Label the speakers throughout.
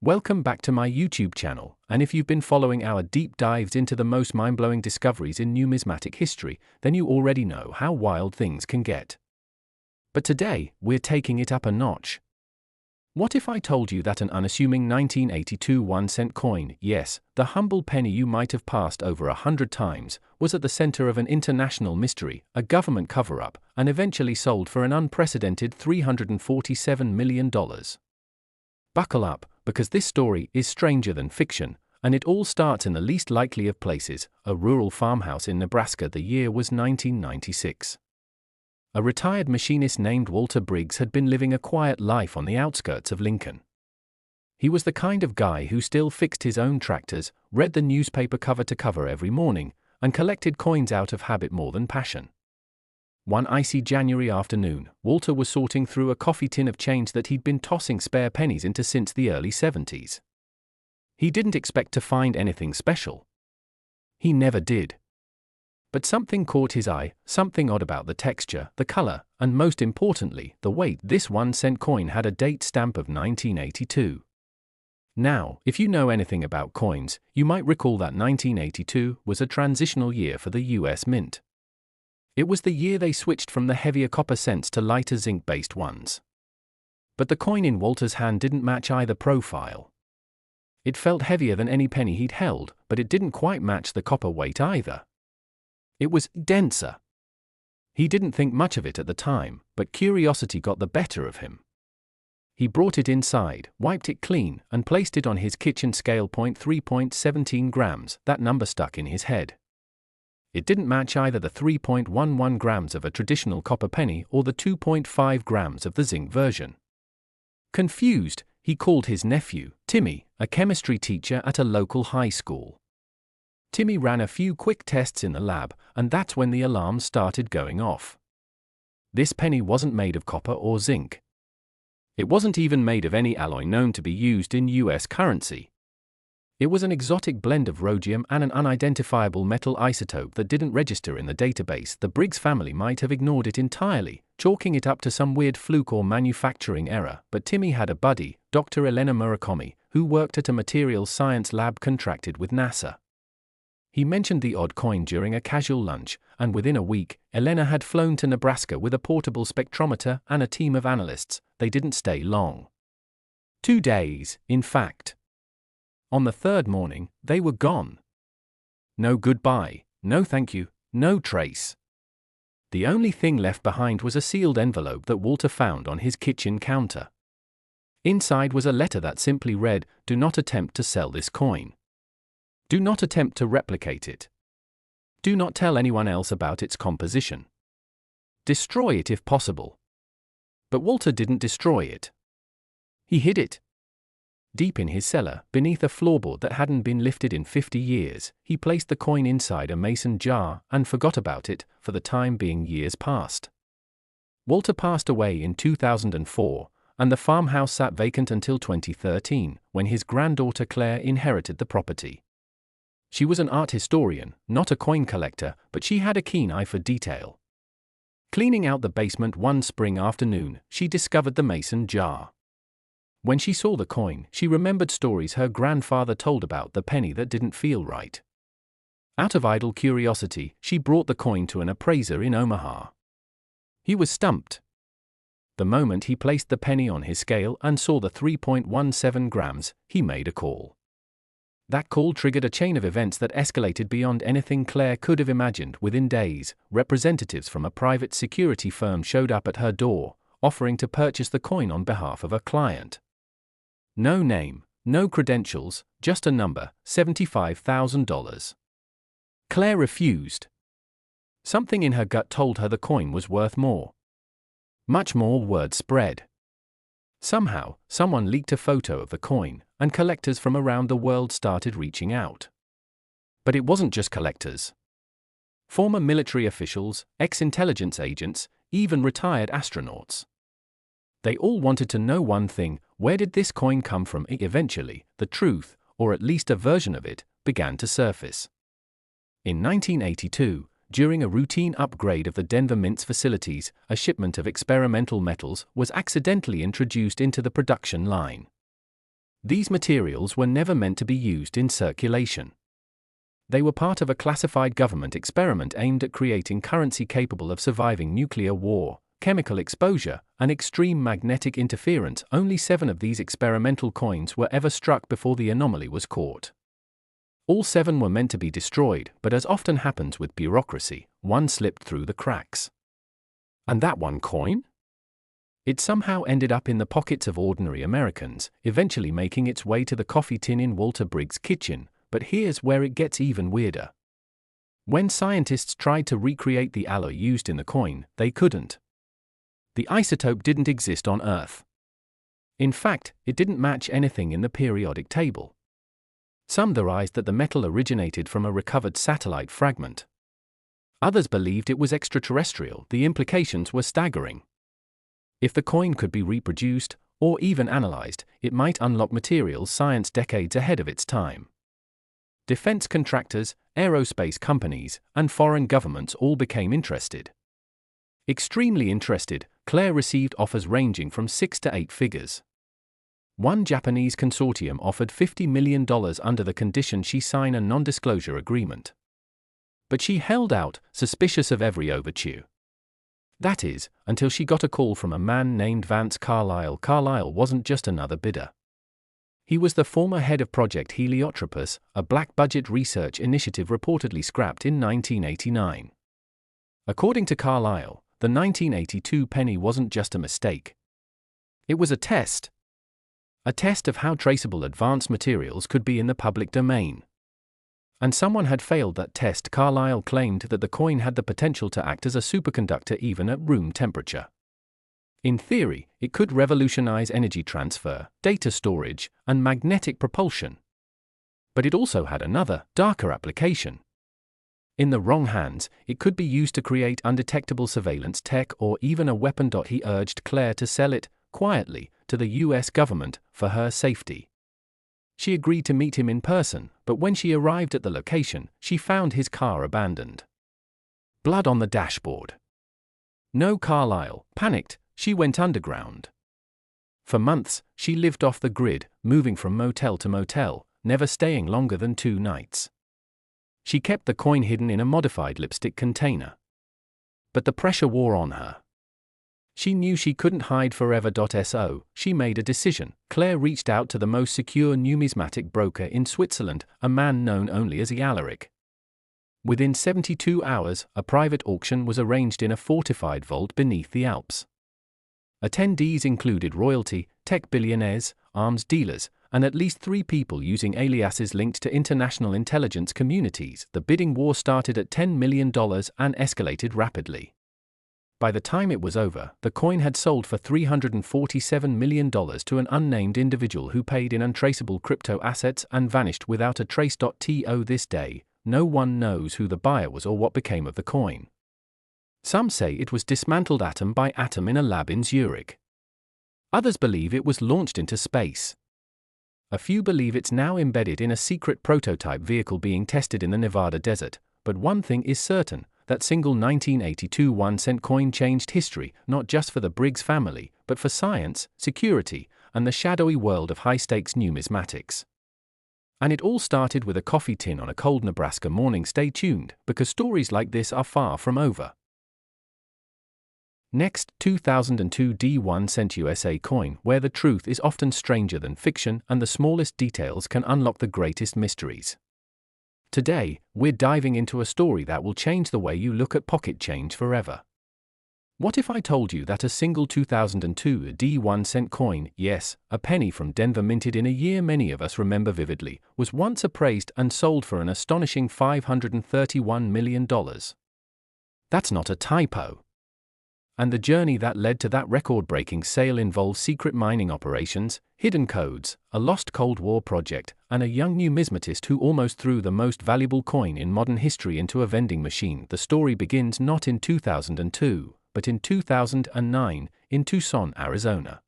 Speaker 1: Welcome back to my YouTube channel, and if you've been following our deep dives into the most mind-blowing discoveries in numismatic history, then you already know how wild things can get. But today, we're taking it up a notch. What if I told you that an unassuming 1982 1-cent coin, yes, the humble penny you might have passed over 100 times, was at the center of an international mystery, a government cover-up, and eventually sold for an unprecedented $347 million? Buckle up, because this story is stranger than fiction, and it all starts in the least likely of places, a rural farmhouse in Nebraska. The year was 1996. A retired machinist named Walter Briggs had been living a quiet life on the outskirts of Lincoln. He was the kind of guy who still fixed his own tractors, read the newspaper cover to cover every morning, and collected coins out of habit more than passion. One icy January afternoon, Walter was sorting through a coffee tin of change that he'd been tossing spare pennies into since the early 70s. He didn't expect to find anything special. He never did. But something caught his eye, something odd about the texture, the color, and most importantly, the weight. This 1-cent coin had a date stamp of 1982. Now, if you know anything about coins, you might recall that 1982 was a transitional year for the US Mint. It was the year they switched from the heavier copper cents to lighter zinc-based ones. But the coin in Walter's hand didn't match either profile. It felt heavier than any penny he'd held, but it didn't quite match the copper weight either. It was denser. He didn't think much of it at the time, but curiosity got the better of him. He brought it inside, wiped it clean, and placed it on his kitchen scale. 3.17 grams, that number stuck in his head. It didn't match either the 3.11 grams of a traditional copper penny or the 2.5 grams of the zinc version. Confused, he called his nephew, Timmy, a chemistry teacher at a local high school. Timmy ran a few quick tests in the lab, and that's when the alarms started going off. This penny wasn't made of copper or zinc. It wasn't even made of any alloy known to be used in US currency. It was an exotic blend of rhodium and an unidentifiable metal isotope that didn't register in the database. The Briggs family might have ignored it entirely, chalking it up to some weird fluke or manufacturing error, but Timmy had a buddy, Dr. Elena Murakami, who worked at a materials science lab contracted with NASA. He mentioned the odd coin during a casual lunch, and within a week, Elena had flown to Nebraska with a portable spectrometer and a team of analysts. They didn't stay long. 2 days, in fact. On the third morning, they were gone. No goodbye, no thank you, no trace. The only thing left behind was a sealed envelope that Walter found on his kitchen counter. Inside was a letter that simply read, "Do not attempt to sell this coin. Do not attempt to replicate it. Do not tell anyone else about its composition. Destroy it if possible." But Walter didn't destroy it. He hid it. Deep in his cellar, beneath a floorboard that hadn't been lifted in 50 years, he placed the coin inside a mason jar and forgot about it. For the time being, years passed. Walter passed away in 2004, and the farmhouse sat vacant until 2013, when his granddaughter Claire inherited the property. She was an art historian, not a coin collector, but she had a keen eye for detail. Cleaning out the basement one spring afternoon, she discovered the mason jar. When she saw the coin, she remembered stories her grandfather told about the penny that didn't feel right. Out of idle curiosity, she brought the coin to an appraiser in Omaha. He was stumped. The moment he placed the penny on his scale and saw the 3.17 grams, he made a call. That call triggered a chain of events that escalated beyond anything Claire could have imagined. Within days, representatives from a private security firm showed up at her door, offering to purchase the coin on behalf of a client. No name, no credentials, just a number, $75,000. Claire refused. Something in her gut told her the coin was worth more. Much more. Word spread. Somehow, someone leaked a photo of the coin, and collectors from around the world started reaching out. But it wasn't just collectors. Former military officials, ex-intelligence agents, even retired astronauts. They all wanted to know one thing: where did this coin come from? Eventually, the truth, or at least a version of it, began to surface. In 1982, during a routine upgrade of the Denver Mint's facilities, a shipment of experimental metals was accidentally introduced into the production line. These materials were never meant to be used in circulation. They were part of a classified government experiment aimed at creating currency capable of surviving nuclear war, chemical exposure, and extreme magnetic interference. Only 7 of these experimental coins were ever struck before the anomaly was caught. All 7 were meant to be destroyed, but as often happens with bureaucracy, one slipped through the cracks. And that one coin? It somehow ended up in the pockets of ordinary Americans, eventually making its way to the coffee tin in Walter Briggs' kitchen. But here's where it gets even weirder. When scientists tried to recreate the alloy used in the coin, they couldn't. The isotope didn't exist on Earth. In fact, it didn't match anything in the periodic table. Some theorized that the metal originated from a recovered satellite fragment. Others believed it was extraterrestrial. The implications were staggering. If the coin could be reproduced, or even analyzed, it might unlock materials science decades ahead of its time. Defense contractors, aerospace companies, and foreign governments all became interested. Extremely interested, Claire received offers ranging from 6 to 8 figures. One Japanese consortium offered $50 million under the condition she sign a non-disclosure agreement. But she held out, suspicious of every overture. That is, until she got a call from a man named Vance Carlyle. Carlyle wasn't just another bidder. He was the former head of Project Heliotropus, a black-budget research initiative reportedly scrapped in 1989. According to Carlyle, the 1982 penny wasn't just a mistake. It was a test. A test of how traceable advanced materials could be in the public domain. And someone had failed that test. Carlyle claimed that the coin had the potential to act as a superconductor even at room temperature. In theory, it could revolutionize energy transfer, data storage, and magnetic propulsion. But it also had another, darker application. In the wrong hands, it could be used to create undetectable surveillance tech or even a weapon. He urged Claire to sell it, quietly, to the US government, for her safety. She agreed to meet him in person, but when she arrived at the location, she found his car abandoned. Blood on the dashboard. No, Carlyle, panicked, she went underground. For months, she lived off the grid, moving from motel to motel, never staying longer than 2 nights. She kept the coin hidden in a modified lipstick container. But the pressure wore on her. She knew she couldn't hide forever. So, she made a decision. Claire reached out to the most secure numismatic broker in Switzerland, a man known only as Alaric. Within 72 hours, a private auction was arranged in a fortified vault beneath the Alps. Attendees included royalty, tech billionaires, arms dealers, and at least 3 people using aliases linked to international intelligence communities. The bidding war started at $10 million and escalated rapidly. By the time it was over, the coin had sold for $347 million to an unnamed individual who paid in untraceable crypto assets and vanished without a trace. To this day, no one knows who the buyer was or what became of the coin. Some say it was dismantled atom by atom in a lab in Zurich. Others believe it was launched into space. A few believe it's now embedded in a secret prototype vehicle being tested in the Nevada desert, but one thing is certain, that single 1982 1-cent coin changed history, not just for the Briggs family, but for science, security, and the shadowy world of high-stakes numismatics. And it all started with a coffee tin on a cold Nebraska morning. Stay tuned, because stories like this are far from over. Next, 2002 D1-cent USA coin, where the truth is often stranger than fiction and the smallest details can unlock the greatest mysteries. Today, we're diving into a story that will change the way you look at pocket change forever. What if I told you that a single 2002 D1-cent coin, yes, a penny from Denver minted in a year many of us remember vividly, was once appraised and sold for an astonishing $531 million? That's not a typo. And the journey that led to that record-breaking sale involves secret mining operations, hidden codes, a lost Cold War project, and a young numismatist who almost threw the most valuable coin in modern history into a vending machine. The story begins not in 2002, but in 2009, in Tucson, Arizona.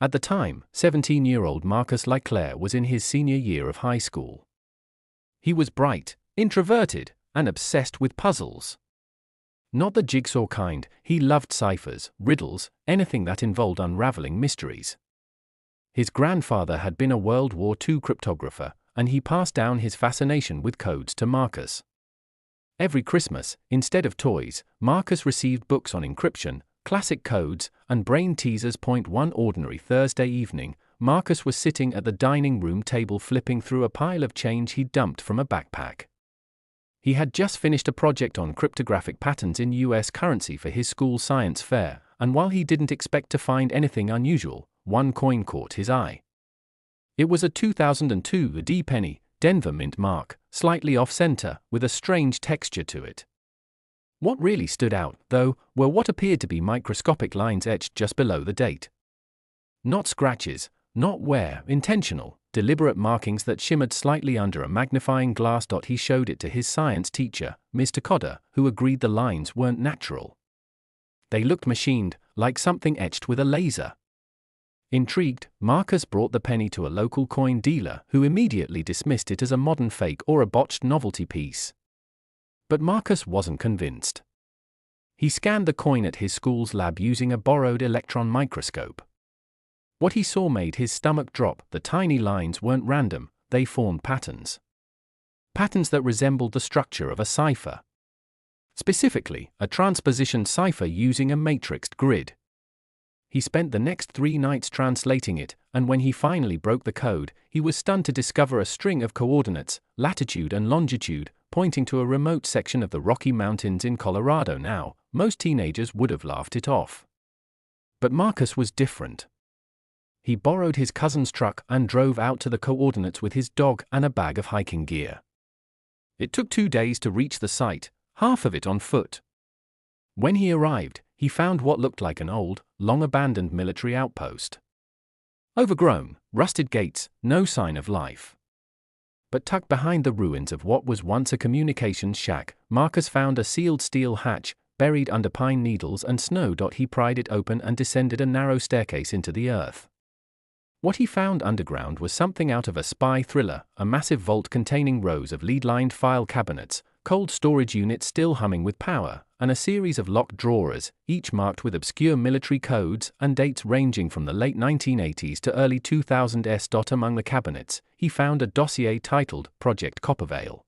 Speaker 1: At the time, 17-year-old Marcus LeClaire was in his senior year of high school. He was bright, introverted, and obsessed with puzzles. Not the jigsaw kind, he loved ciphers, riddles, anything that involved unraveling mysteries. His grandfather had been a World War II cryptographer, and he passed down his fascination with codes to Marcus. Every Christmas, instead of toys, Marcus received books on encryption, classic codes, and brain teasers. One ordinary Thursday evening, Marcus was sitting at the dining room table flipping through a pile of change he'd dumped from a backpack. He had just finished a project on cryptographic patterns in US currency for his school science fair, and while he didn't expect to find anything unusual, one coin caught his eye. It was a 2002 D penny, Denver Mint mark, slightly off-center, with a strange texture to it. What really stood out, though, were what appeared to be microscopic lines etched just below the date. Not scratches, not intentional, deliberate markings that shimmered slightly under a magnifying glass. He showed it to his science teacher, Mr. Cotter, who agreed the lines weren't natural. They looked machined, like something etched with a laser. Intrigued, Marcus brought the penny to a local coin dealer, who immediately dismissed it as a modern fake or a botched novelty piece. But Marcus wasn't convinced. He scanned the coin at his school's lab using a borrowed electron microscope. What he saw made his stomach drop. The tiny lines weren't random, they formed patterns. Patterns that resembled the structure of a cipher. Specifically, a transposition cipher using a matrixed grid. He spent the next 3 nights translating it, and when he finally broke the code, he was stunned to discover a string of coordinates, latitude and longitude, pointing to a remote section of the Rocky Mountains in Colorado. Now, most teenagers would have laughed it off. But Marcus was different. He borrowed his cousin's truck and drove out to the coordinates with his dog and a bag of hiking gear. It took 2 days to reach the site, half of it on foot. When he arrived, he found what looked like an old, long-abandoned military outpost. Overgrown, rusted gates, no sign of life. But tucked behind the ruins of what was once a communications shack, Marcus found a sealed steel hatch, buried under pine needles and snow. He pried it open and descended a narrow staircase into the earth. What he found underground was something out of a spy thriller, a massive vault containing rows of lead-lined file cabinets, cold storage units still humming with power, and a series of locked drawers, each marked with obscure military codes and dates ranging from the late 1980s to early 2000s. Among the cabinets, he found a dossier titled Project Coppervale.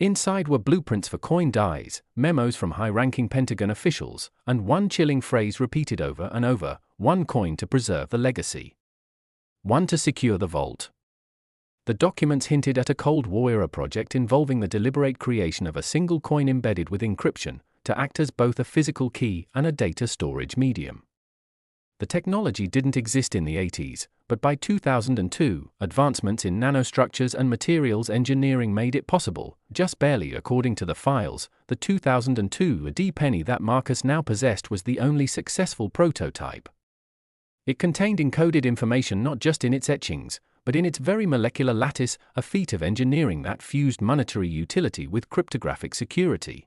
Speaker 1: Inside were blueprints for coin dies, memos from high-ranking Pentagon officials, and one chilling phrase repeated over and over: one coin to preserve the legacy. One to secure the vault. The documents hinted at a Cold War-era project involving the deliberate creation of a single coin embedded with encryption, to act as both a physical key and a data storage medium. The technology didn't exist in the 80s, but by 2002, advancements in nanostructures and materials engineering made it possible, just barely. According to the files, the 2002 D penny that Marcus now possessed was the only successful prototype. It contained encoded information not just in its etchings, but in its very molecular lattice, a feat of engineering that fused monetary utility with cryptographic security.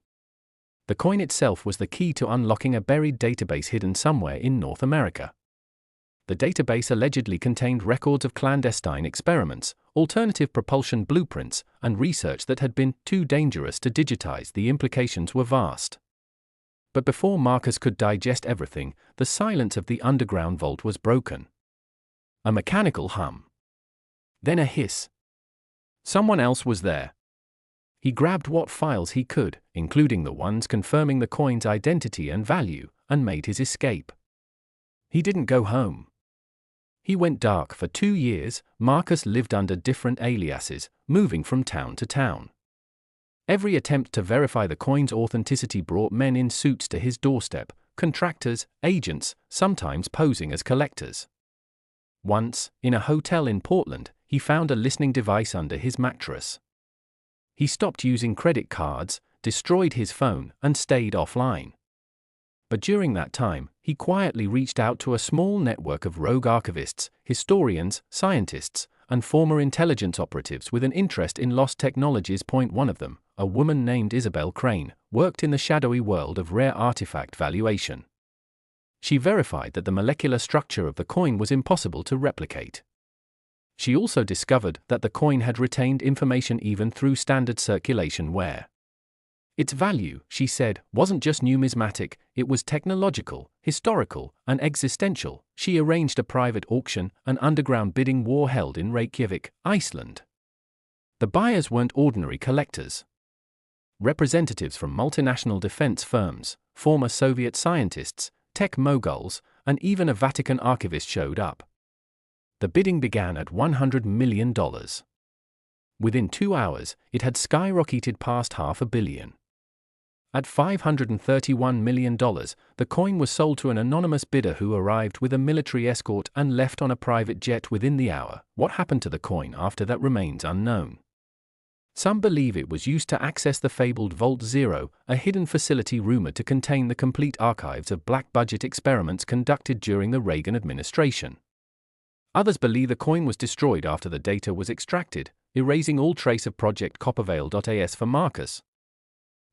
Speaker 1: The coin itself was the key to unlocking a buried database hidden somewhere in North America. The database allegedly contained records of clandestine experiments, alternative propulsion blueprints, and research that had been too dangerous to digitize. The implications were vast. But before Marcus could digest everything, the silence of the underground vault was broken. A mechanical hum. Then a hiss. Someone else was there. He grabbed what files he could, including the ones confirming the coin's identity and value, and made his escape. He didn't go home. He went dark. For 2 years, Marcus lived under different aliases, moving from town to town. Every attempt to verify the coin's authenticity brought men in suits to his doorstep, contractors, agents, sometimes posing as collectors. Once, in a hotel in Portland, he found a listening device under his mattress. He stopped using credit cards, destroyed his phone, and stayed offline. But during that time, he quietly reached out to a small network of rogue archivists, historians, scientists, and former intelligence operatives with an interest in lost technologies. One of them, a woman named Isabel Crane, worked in the shadowy world of rare artifact valuation. She verified that the molecular structure of the coin was impossible to replicate. She also discovered that the coin had retained information even through standard circulation wear. Its value, she said, wasn't just numismatic, it was technological, historical, and existential. She arranged a private auction, an underground bidding war held in Reykjavik, Iceland. The buyers weren't ordinary collectors. Representatives from multinational defense firms, former Soviet scientists, tech moguls, and even a Vatican archivist showed up. The bidding began at $100 million. Within 2 hours, it had skyrocketed past $500 million. At $531 million, the coin was sold to an anonymous bidder who arrived with a military escort and left on a private jet within the hour. What happened to the coin after that remains unknown. Some believe it was used to access the fabled Vault Zero, a hidden facility rumored to contain the complete archives of black budget experiments conducted during the Reagan administration. Others believe the coin was destroyed after the data was extracted, erasing all trace of Project Copperveil.as for Marcus.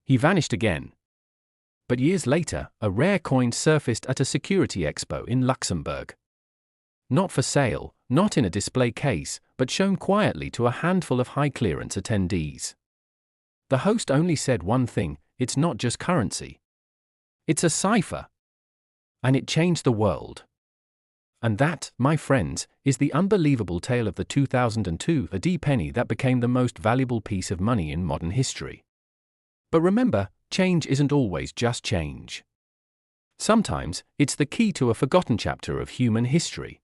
Speaker 1: He vanished again. But years later, a rare coin surfaced at a security expo in Luxembourg. Not for sale, not in a display case, but shown quietly to a handful of high-clearance attendees. The host only said one thing: it's not just currency. It's a cipher. And it changed the world. And that, my friends, is the unbelievable tale of the 2002 AD penny that became the most valuable piece of money in modern history. But remember, change isn't always just change. Sometimes, it's the key to a forgotten chapter of human history.